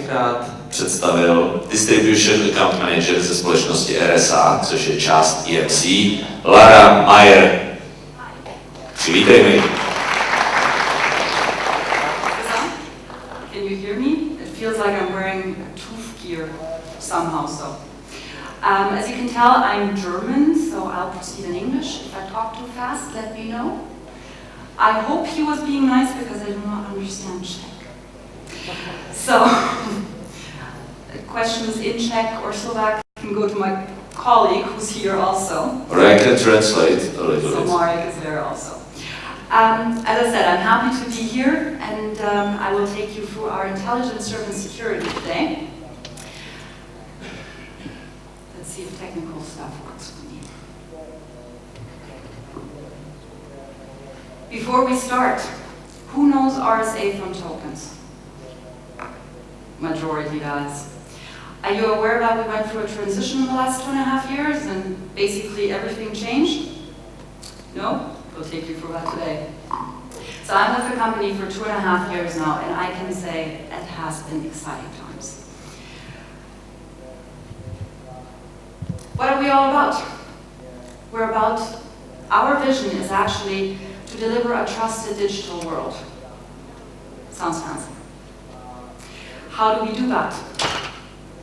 bych rád představil Distribution Account Manager ze společnosti RSA, což je část EMC, Lara Maier. Přivítej mi. Can you hear me? It feels like I'm wearing a tooth gear somehow. As you can tell, I'm German, so I'll proceed in English. If I talk too fast, let me know. I hope he was being nice because I do not understand Czech. So, questions in Czech or Slovak can go to my colleague who's here also. Or I can translate a little so bit. Marek is there also. As I said, I'm happy to be here, and I will take you through our intelligence service security today. Let's see if technical stuff works for me. Before we start, who knows RSA from tokens? Majority does. Are you aware that we went through a transition in the last 2.5 years and basically everything changed? No? We'll take you through that today. So I'm with the company for 2.5 years now, and I can say it has been exciting times. What are we all about? We're about, our vision is actually to deliver a trusted digital world. Sounds fancy. How do we do that?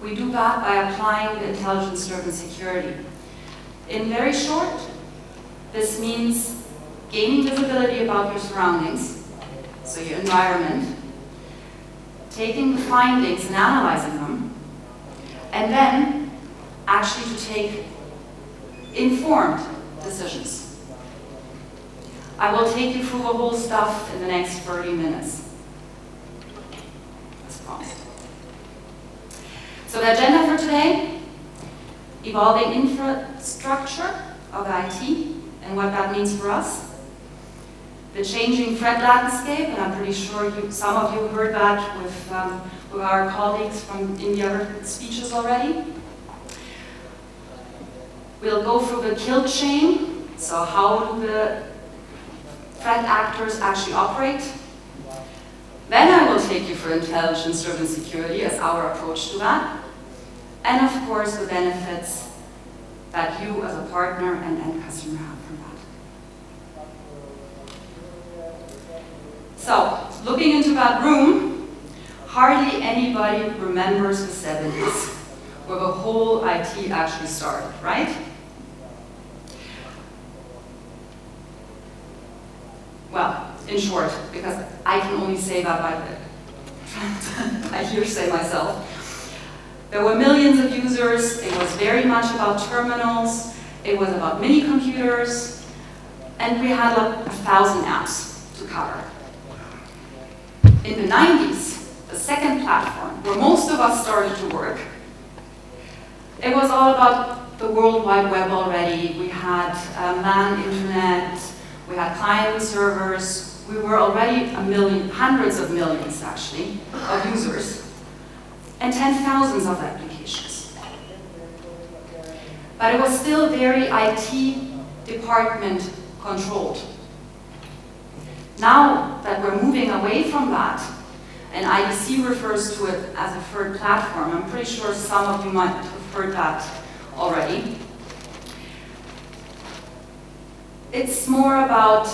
We do that by applying the intelligence-driven security. In very short, this means gaining visibility about your surroundings, so your environment, taking the findings and analyzing them, and then actually to take informed decisions. I will take you through the whole stuff in the next 30 minutes. As promised. So the agenda for today, evolving infrastructure of IT and what that means for us. The changing threat landscape, and I'm pretty sure some of you heard that with our colleagues from in the other speeches already. We'll go through the kill chain, so how do the threat actors actually operate. Then I will take you through intelligence-driven security as our approach to that. And of course, the benefits that you as a partner and end customer have from that. So, looking into that room, hardly anybody remembers the 70s, where the whole IT actually started, right? Well, in short, because I can only say that by I hearsay myself. There were millions of users, it was very much about terminals, it was about mini computers, and we had like 1,000 apps to cover. In the 90s, the second platform, where most of us started to work, it was all about the World Wide Web already. We had LAN internet, we had client and servers, we were already hundreds of millions actually, of users, and 10,000s of applications. But it was still very IT department controlled. Now that we're moving away from that, and IDC refers to it as a third platform, I'm pretty sure some of you might have heard that already. It's more about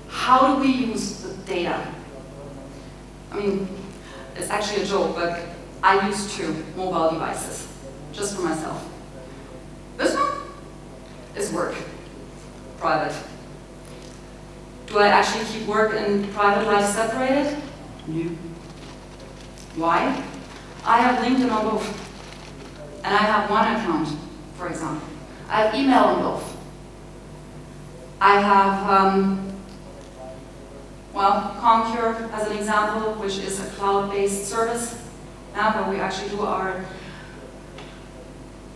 how do we use the data. I mean, it's actually a joke, but I use 2 mobile devices, just for myself. This one is work, private. Do I actually keep work and private life separated? No. Why? I have LinkedIn on both. And I have one account, for example. I have email on both. I have, Concur as an example, which is a cloud-based service, where we actually do our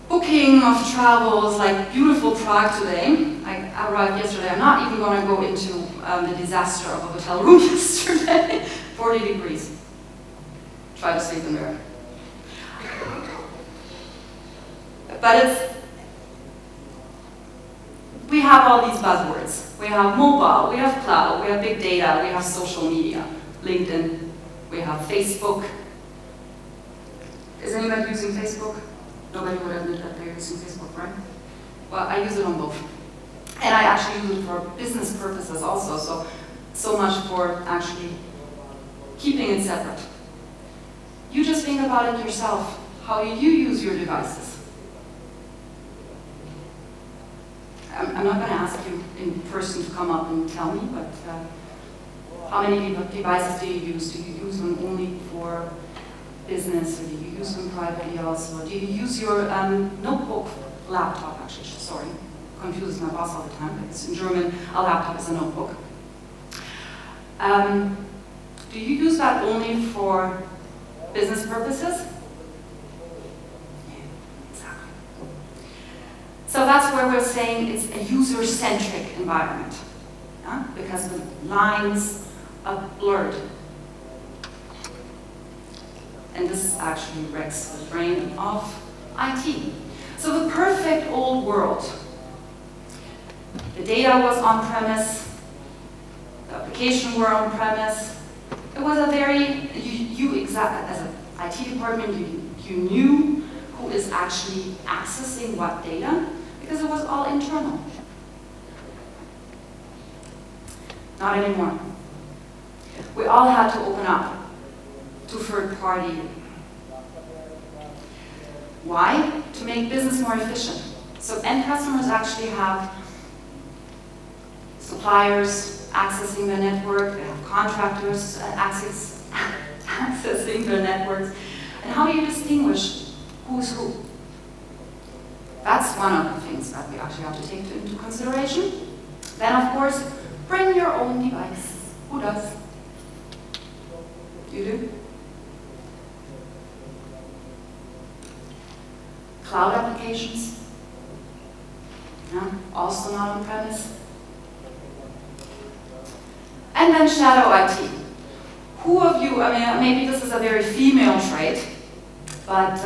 booking of travels, like beautiful Prague today. I arrived yesterday. I'm not even going to go into the disaster of a hotel room yesterday. 40 degrees. Try to sleep in there. But we have all these buzzwords. We have mobile, we have cloud, we have big data, we have social media, LinkedIn, we have Facebook. Is anybody using Facebook? Nobody would admit that they're using Facebook, right? Well, I use it on both. And I actually use it for business purposes also, so much for actually keeping it separate. You just think about it yourself. How do you use your devices? I'm not going to ask you in person to come up and tell me, but how many devices do you use? Do you use them only for business, or do you use them privately also? Do you use your notebook, laptop actually, sorry, confuses my boss all the time, because in German a laptop is a notebook. Do you use that only for business purposes? Yeah, exactly. So that's where we're saying it's a user-centric environment, yeah? Because the lines are blurred. And this actually wrecks the brain of IT. So the perfect old world. The data was on-premise, the application were on-premise. It was a very, as an IT department, you knew who is actually accessing what data, because it was all internal. Not anymore. We all had to open up to third party. Why? To make business more efficient. So end customers actually have suppliers accessing their network, they have contractors accessing their networks. And how do you distinguish who's who? That's one of the things that we actually have to take into consideration. Then, of course, bring your own device. Who does? You do? Cloud applications, yeah, also not on-premise. And then shadow IT. Who of you, I mean, maybe this is a very female trait, but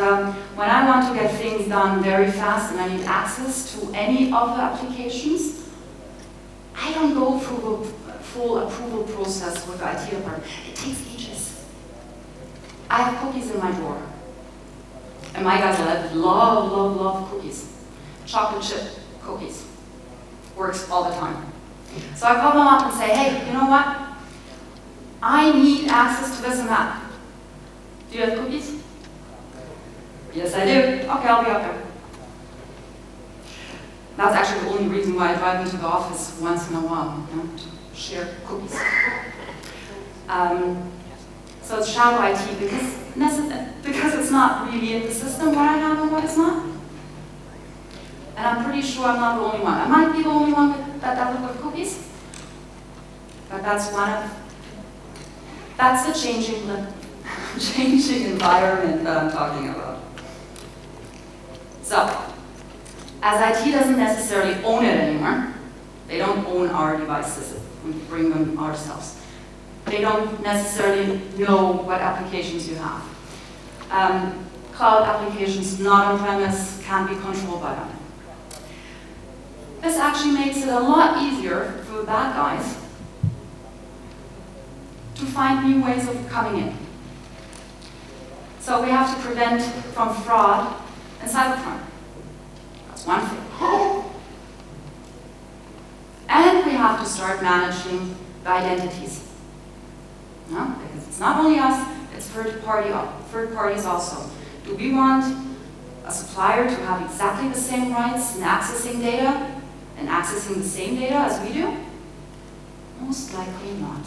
when I want to get things done very fast and I need access to any of the applications, I don't go through a full approval process with the IT department. It takes ages. I have cookies in my drawer. And my guys love cookies. Chocolate chip cookies. Works all the time. So I call them up and say, hey, you know what? I need access to this and that. Do you have cookies? Yes, I do. Okay, I'll be up there. That's actually the only reason why I drive into the office once in a while, you know, to share cookies. So it's shadow IT because it's not really in the system what I have and what is not. And I'm pretty sure I'm not the only one. I might be the only one that does it with cookies, but that's the changing environment that I'm talking about. So, as IT doesn't necessarily own it anymore, they don't own our devices if we bring them ourselves. They don't necessarily know what applications you have. Cloud applications not on-premise can be controlled by them. This actually makes it a lot easier for the bad guys to find new ways of coming in. So we have to prevent from fraud and cybercrime. That's one thing. And we have to start managing the identities. No? Because it's not only us, it's third parties also. Do we want a supplier to have exactly the same rights in accessing data and accessing the same data as we do? Most likely not.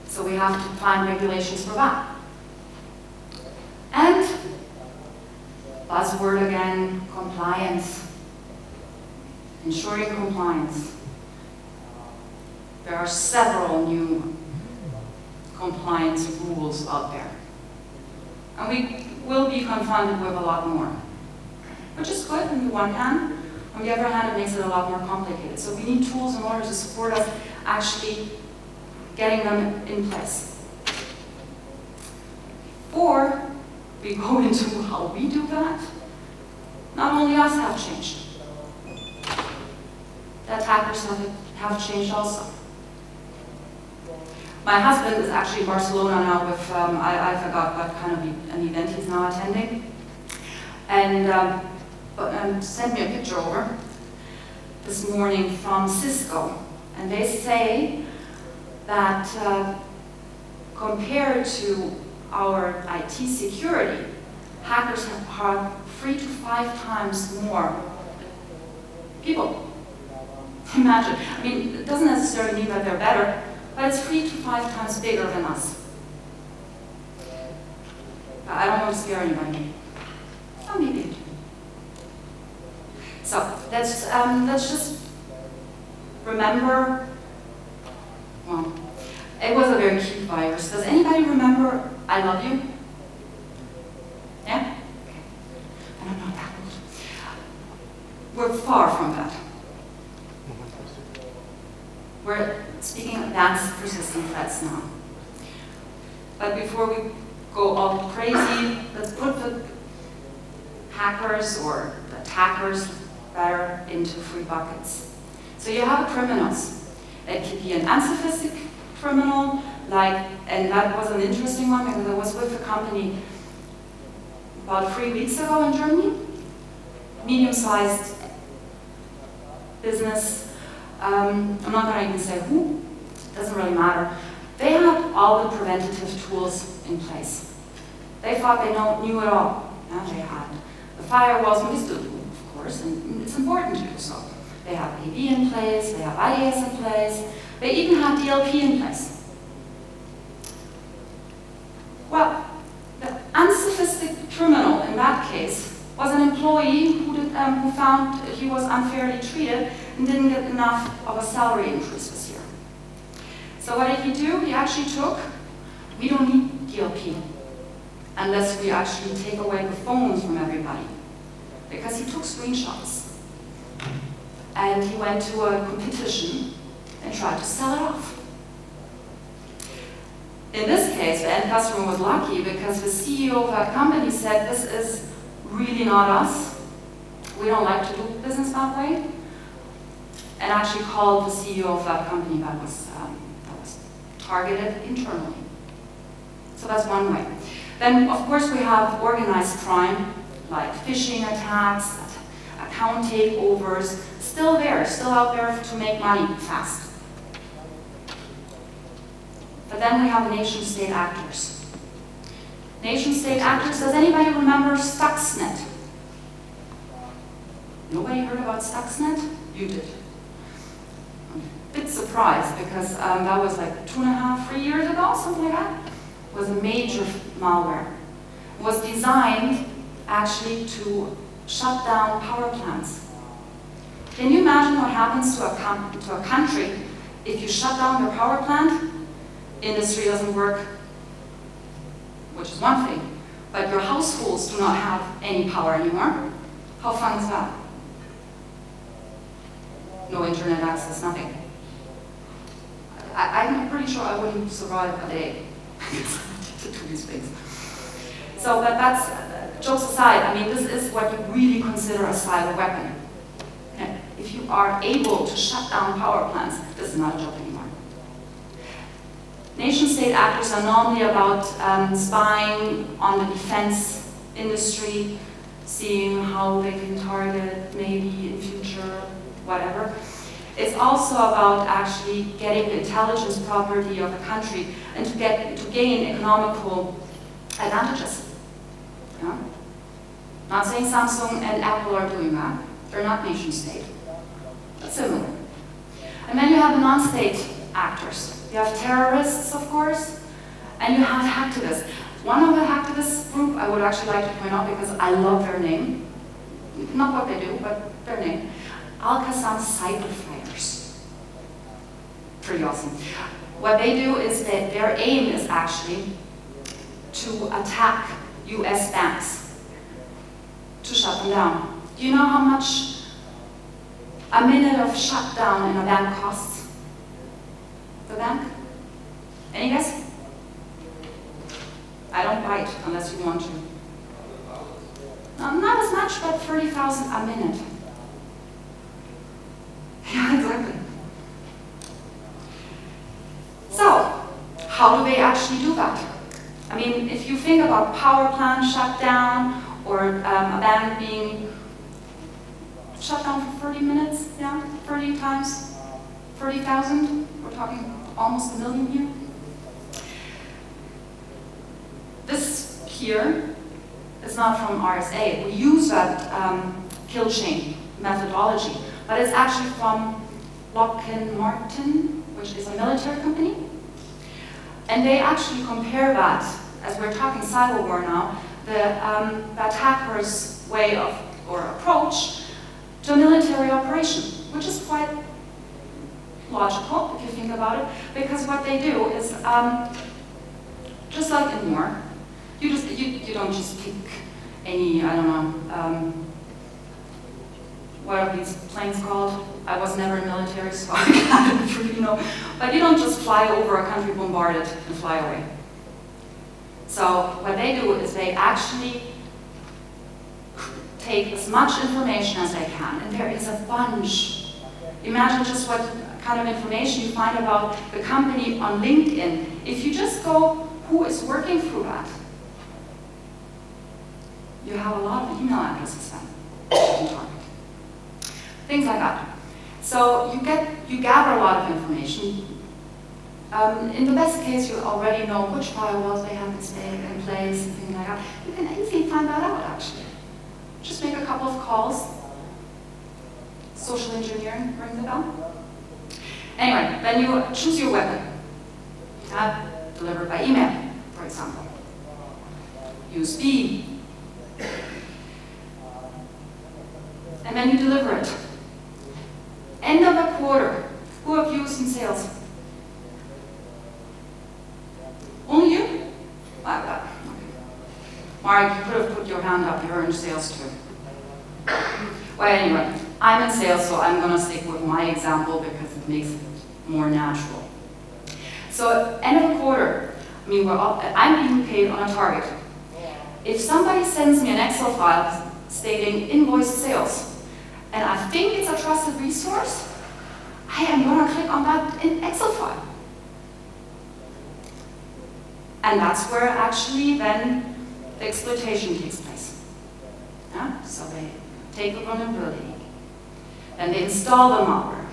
So we have to find regulations for that. And, buzzword again, compliance. Ensuring compliance. There are several new compliance rules out there. And we will be confronted with a lot more. Which is good on the one hand. On the other hand, it makes it a lot more complicated. So we need tools in order to support us actually getting them in place. Or we go into how we do that. Not only us have changed. The attackers have changed also. My husband is actually in Barcelona now with, I forgot what kind of an event he's now attending. And sent me a picture over this morning from Cisco. And they say that compared to our IT security, hackers have 3 to 5 times more people. Imagine. I mean, it doesn't necessarily mean that they're better, but it's 3 to 5 times bigger than us. I don't want to scare anybody. Oh, maybe I do. So let's just remember. Well, it was a very cute virus. Does anybody remember "I love you"? Yeah. Okay. I don't know that one. We're far from that. We're speaking advanced persistent threats now. But before we go all crazy, let's put the hackers or the attackers better into 3 buckets. So you have criminals. It could be an unsophisticated criminal, and that was an interesting one because I was with a company about 3 weeks ago in Germany, medium-sized business. I'm not going to even say who, it doesn't really matter. They had all the preventative tools in place. They thought they knew it all. Now they had the firewalls, and we still do, of course, and it's important to do so. They have AV in place, they have IDS in place, they even have DLP in place. Well, the unsophisticated criminal in that case was an employee who found he was unfairly treated and didn't get enough of a salary increase this year. So what did he do? He actually we don't need DLP unless we actually take away the phones from everybody. Because he took screenshots. And he went to a competition and tried to sell it off. In this case, the end customer was lucky because the CEO of that company said, "This is really not us. We don't like to do business that way." And actually called the CEO of that company that was targeted internally. So that's one way. Then, of course, we have organized crime, like phishing attacks, account takeovers, still out there to make money fast. But then we have nation-state actors. Nation-state actors, does anybody remember Stuxnet? Nobody heard about Stuxnet? You did. I'm a bit surprised because that was like 2.5, 3 years ago, something like that. It was a major malware. It was designed actually to shut down power plants. Can you imagine what happens to a country if you shut down your power plant? Industry doesn't work, which is one thing, but your households do not have any power anymore. How fun is that? No internet access, nothing. I'm pretty sure I wouldn't survive a day to do these things. So, but that's, jokes aside, I mean, this is what you really consider a cyber weapon. And if you are able to shut down power plants, this is not a joke anymore. Nation-state actors are normally about spying on the defense industry, seeing how they can target maybe in future, whatever. It's also about actually getting the intelligence property of the country and to gain economical advantages. Yeah? Not saying Samsung and Apple are doing that. They're not nation-state, but similar. And then you have the non-state actors. You have terrorists, of course, and you have hacktivists. One of the hacktivist group I would actually like to point out because I love their name. Not what they do, but their name. Al-Qassam Cyber Fighters. Pretty awesome. What they do is that their aim is actually to attack US banks, to shut them down. Do you know how much a minute of shutdown in a bank costs? The bank? Any guess? I don't bite unless you want to. Not as much, but 30,000 a minute. Yeah, exactly. So, how do they actually do that? I mean, if you think about power plant shut down, or a bank being shut down for 30 minutes, yeah, 30 times 30,000, we're talking almost 1 million here. This here is not from RSA. We use that kill chain methodology, but it's actually from Lockheed Martin, which is a military company. And they actually compare that, as we're talking cyber war now, the attacker's way of, or approach, to a military operation, which is quite logical if you think about it, because what they do is, just like in war, you don't just pick any, I don't know, what are these planes called? I was never in the military, so I don't really know. But you don't just fly over a country, bombard it, and fly away. So what they do is they actually take as much information as they can, and there is a bunch. Imagine just what kind of information you find about the company on LinkedIn. If you just go, who is working through that? You have a lot of email addresses then. Things like that. So you gather a lot of information. In the best case, you already know which firewalls they have in place and things like that. You can easily find that out, actually. Just make a couple of calls. Social engineering, ring the bell. Anyway, then you choose your weapon. Delivered by email, for example. USB. And then you deliver it. End of a quarter. Who have used in sales? Only you? Okay. Mark, you could have put your hand up. You're in sales too. Well, anyway, I'm in sales, so I'm going to stick with my example because it makes it more natural. So, end of a quarter. I mean, I'm being paid on a target. If somebody sends me an Excel file stating invoice sales, and I think it's a trusted resource, I am going to click on that in Excel file. And that's where actually then the exploitation takes place. Yeah? So they take the vulnerability, and they install the malware.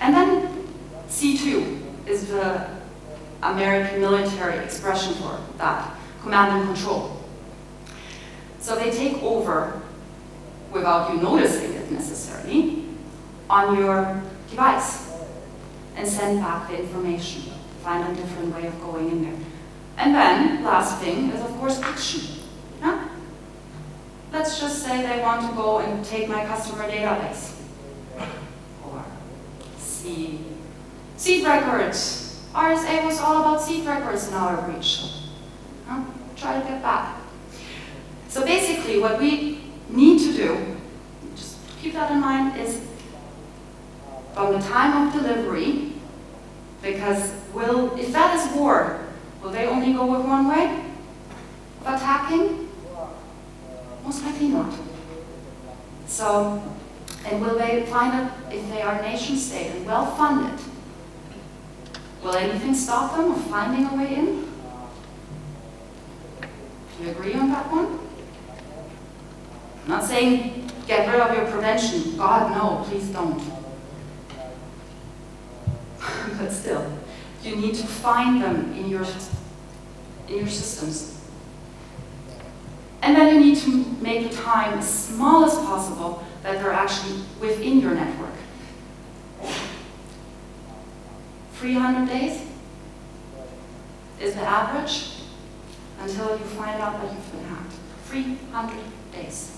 And then C2 is the American military expression for that, command and control. So they take over, without you noticing it necessarily, on your device and send back the information. Find a different way of going in there. And then, last thing is of course action. Yeah? Let's just say they want to go and take my customer database. Or seed records. RSA was all about seed records in our breach. Yeah? Try to get back. So basically what we need to do, just keep that in mind, is from the time of delivery, because if that is war, will they only go with one way of attacking? Most likely not. So, and will they find it, if they are nation state and well funded, will anything stop them from finding a way in? Do you agree on that one? I'm not saying get rid of your prevention. God, no, please don't. But still, you need to find them in your systems. And then you need to make the time as small as possible that they're actually within your network. 300 days is the average until you find out that you've been hacked. 300 days.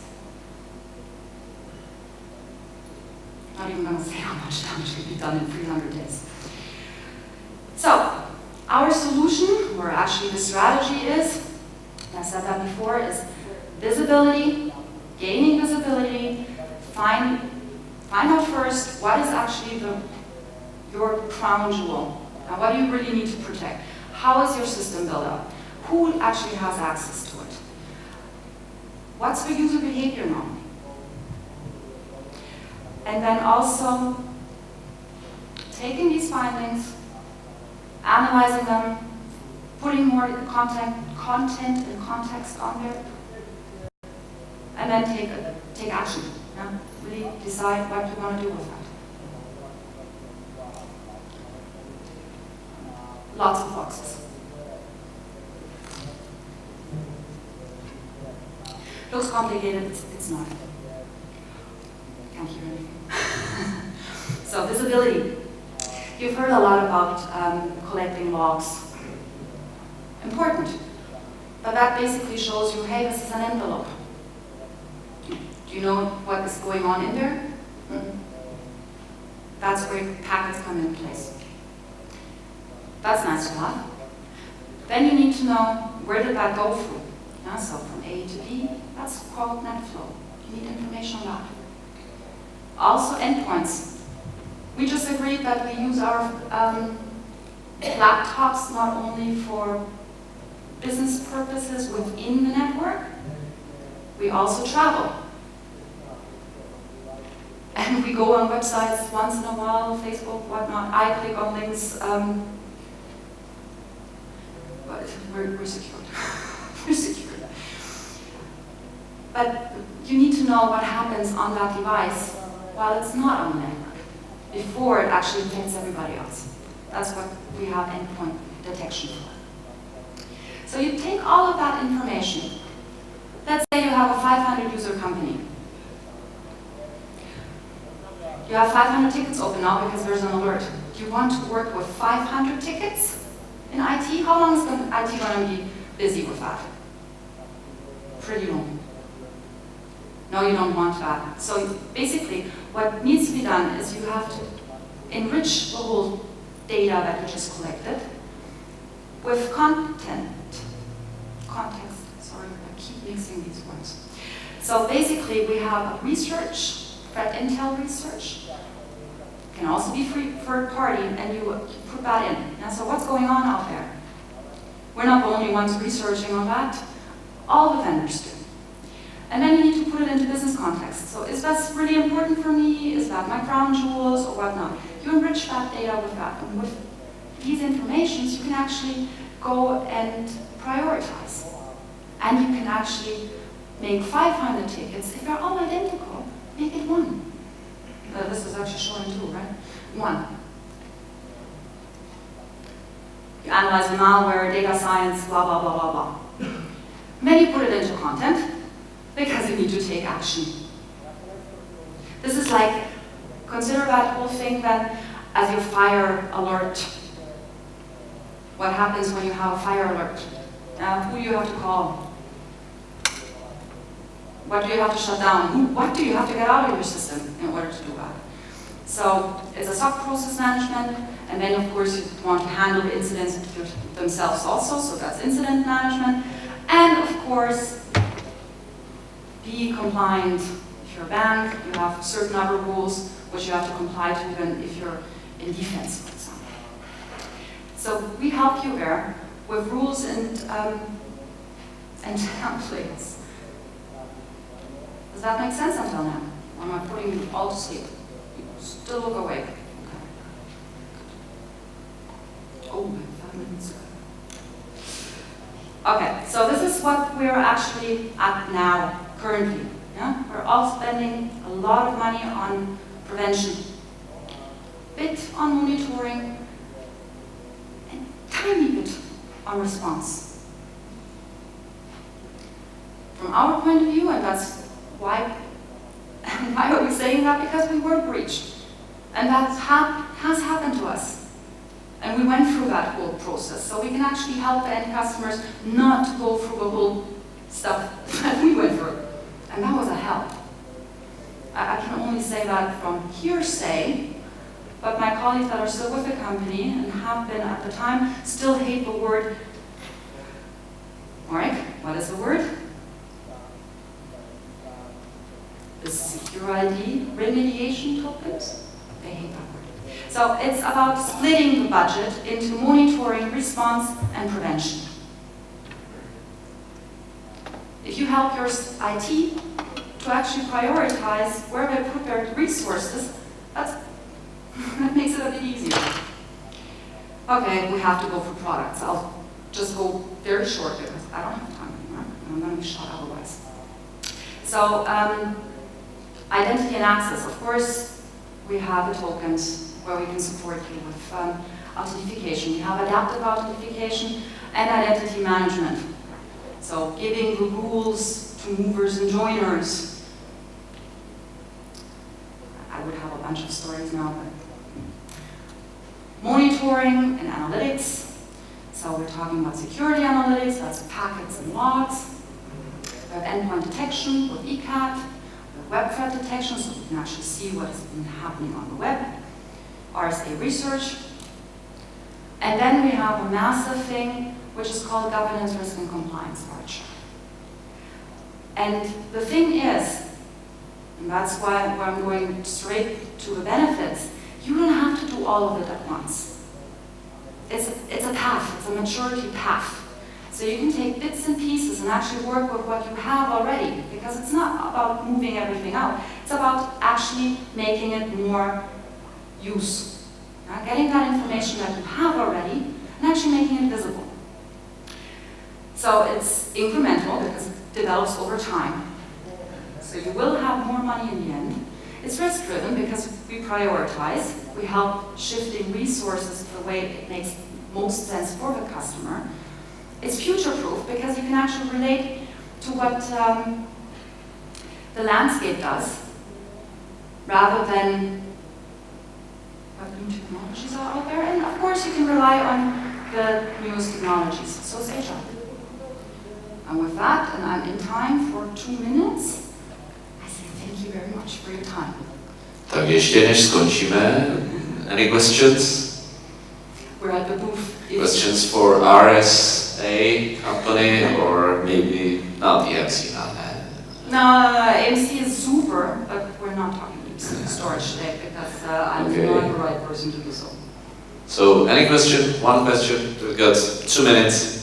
Not even going to say how much damage can be done in 300 days. So, our solution, or actually the strategy is, and I said that before, is visibility, gaining visibility, find out first what is actually your crown jewel, and what do you really need to protect. How is your system built up? Who actually has access to it? What's the user behavior now? And then also taking these findings, analyzing them, putting more content and context on there, and then take action. Yeah? Really decide what you want to do with that. Lots of boxes. Looks complicated, it's not. Can't hear anything. So visibility. You've heard a lot about collecting logs. Important. But that basically shows you, hey, this is an envelope. Do you know what is going on in there? That's where packets come into place. That's nice to have. Then you need to know, where did that go through? Yeah, so from A to B, that's called net flow. You need information on that. Also endpoints. We just agreed that we use our laptops not only for business purposes within the network, we also travel. And we go on websites once in a while, Facebook, whatnot. I click on links, but we're secured. We're secured. But you need to know what happens on that device while it's not on the network, before it actually affects everybody else. That's what we have endpoint detection for. So you take all of that information. Let's say you have a 500 user company. You have 500 tickets open now because there's an alert. Do you want to work with 500 tickets in IT? How long is IT going to be busy with that? Pretty long. No, you don't want that. So basically, what needs to be done is you have to enrich the whole data that you just collected with context. Sorry, I keep mixing these words. So basically, we have research, threat intel research. It can also be third party, and you put that in. And so what's going on out there? We're not the only ones researching on that. All the vendors do. And then you need to put it into business context. So is that really important for me? Is that my crown jewels or whatnot? You enrich that data with that. And with these informations, you can actually go and prioritize. And you can actually make 500 tickets. If they're all identical, make it one. This is actually showing two, right? One. You analyze the malware, data science, blah, blah, blah, blah, blah. And then you put it into content, because you need to take action. This is like, consider that whole thing then as your fire alert. What happens when you have a fire alert? Who do you have to call? What do you have to shut down? What do you have to get out of your system in order to do that? So it's a SOC process management, and then of course you want to handle the incidents themselves also, so that's incident management. And of course, be compliant. If you're a bank, you have certain other rules which you have to comply to even if you're in defense, for example. So we help you there with rules and templates. Does that make sense until now? Or am I putting you all to sleep? You still look awake. Okay. Oh, 5 minutes ago. Okay, so this is what we're actually at now. Currently, yeah? We're all spending a lot of money on prevention, bit on monitoring, and tiny bit on response. From our point of view, and that's why are we saying that? Because we were breached, and that has happened to us. And we went through that whole process, so we can actually help the end customers not to go through the whole stuff that we went through. And that was a help. I can only say that from hearsay, but my colleagues that are still with the company and have been at the time still hate the word. Mark, what is the word? The secure ID remediation tokens. They hate that word. So it's about splitting the budget into monitoring, response, and prevention. If you help your IT to actually prioritize where they put their resources, that makes it a bit easier. Okay, we have to go for products. I'll just go very short because I don't have time anymore. I'm going to be shot otherwise. So, identity and access. Of course, we have the tokens where we can support you with authentication. We have adaptive authentication and identity management. So, giving the rules to movers and joiners. I would have a bunch of stories now, but monitoring and analytics. So we're talking about security analytics, that's packets and logs. We have endpoint detection with ECAT, we have web threat detection, so we can actually see what has been happening on the web, RSA research. And then we have a massive thing, which is called governance, risk, and compliance arch. And the thing is, and that's why I'm going straight to the benefits, you don't have to do all of it at once. It's a path, it's a maturity path. So you can take bits and pieces and actually work with what you have already, because it's not about moving everything out. It's about actually making it more use. Getting that information that you have already and actually making it visible. So it's incremental because it develops over time. So you will have more money in the end. It's risk-driven because we prioritize. We help shifting resources the way it makes most sense for the customer. It's future-proof because you can actually relate to what the landscape does, rather than what new technologies are out there. And of course, you can rely on the newest technologies. So it's agile. And with that, and I'm in time for 2 minutes, I say thank you very much for your time. Tak ještě než skončíme, any questions? We're at the booth. Questions for RSA company or maybe not EMC? No, MC is super, but we're not talking storage today because I'm not the right person to do so. So, any question? One question? We've got 2 minutes.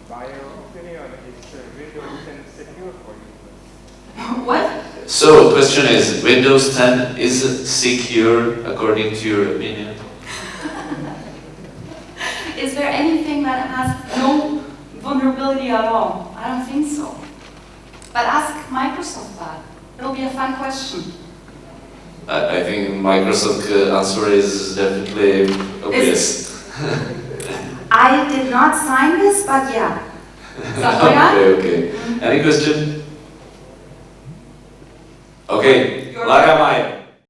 By your opinion, is Windows 10 secure for users? What? So, question is, Windows 10 is secure according to your opinion? Is there anything that has no vulnerability at all? I don't think so. But ask Microsoft that. It'll be a fun question. I think Microsoft's answer is definitely obvious. I did not sign this, but yeah. Okay. Any question? Okay, Lara, Maier.